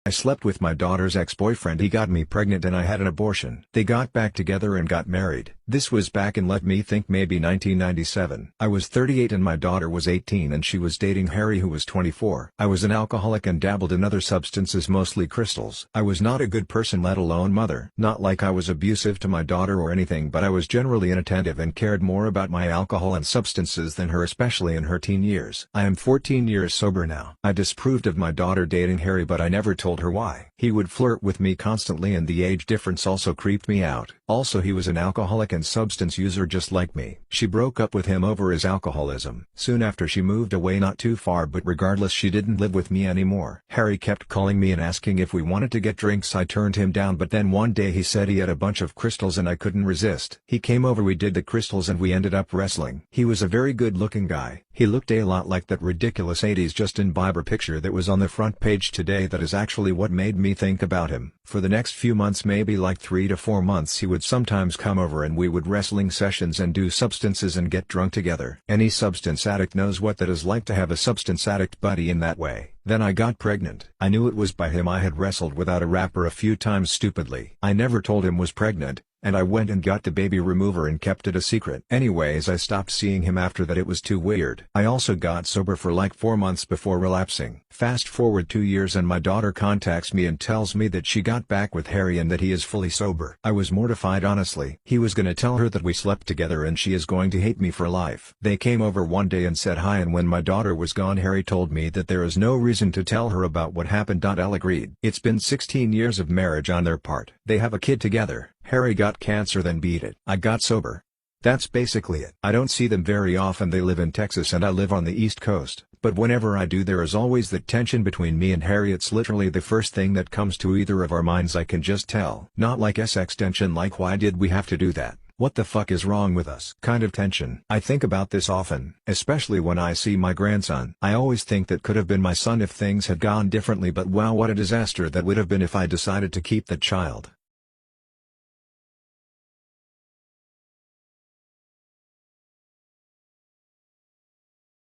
I slept with my daughter's ex-boyfriend. He got me pregnant and I had an abortion. They got back together and got married. This was back in, let me think, maybe 1997. I was 38 and my daughter was 18 and she was dating Harry, who was 24. I was an alcoholic and dabbled in other substances, mostly crystals. I was not a good person, let alone mother. Not like I was abusive to my daughter or anything, but I was generally inattentive and cared more about my alcohol and substances than her, especially in her teen years. I am 14 years sober now. I disapproved of my daughter dating Harry, but I never told her why. He would flirt with me constantly and the age difference also creeped me out. Also, he was an alcoholic and substance user just like me. She broke up with him over his alcoholism. Soon after, she moved away not too far, but regardless, she didn't live with me anymore. Harry kept calling me and asking if we wanted to get drinks. I turned him down, but then one day he said he had a bunch of crystals and I couldn't resist. He came over, we did the crystals and we ended up wrestling. He was a very good looking guy. He looked a lot like that ridiculous 80s Justin Bieber picture that was on the front page today. That is actually what made me think about him. For the next few months, maybe like 3 to 4 months, he would sometimes come over and we would wrestling sessions and do substances and get drunk together. Any substance addict knows what that is like, to have a substance addict buddy in that way. Then I got pregnant. I knew it was by him. I had wrestled without a wrapper a few times stupidly. I never told him was pregnant, and I went and got the baby remover and kept it a secret. Anyways, I stopped seeing him after that. It was too weird. I also got sober for like 4 months before relapsing. Fast forward 2 years and my daughter contacts me and tells me that she got back with Harry and that he is fully sober. I was mortified, honestly. He was gonna tell her that we slept together and she is going to hate me for life. They came over one day and said hi, and when my daughter was gone, Harry told me that there is no reason to tell her about what happened. Elle agreed. It's been 16 years of marriage on their part. They have a kid together. Harry got cancer, then beat it. I got sober. That's basically it. I don't see them very often. They live in Texas and I live on the East Coast. But whenever I do, there is always that tension between me and Harry. It's literally the first thing that comes to either of our minds. I can just tell. Not like sex tension, like why did we have to do that? What the fuck is wrong with us? Kind of tension. I think about this often, especially when I see my grandson. I always think that could have been my son if things had gone differently, but wow, what a disaster that would have been if I decided to keep that child.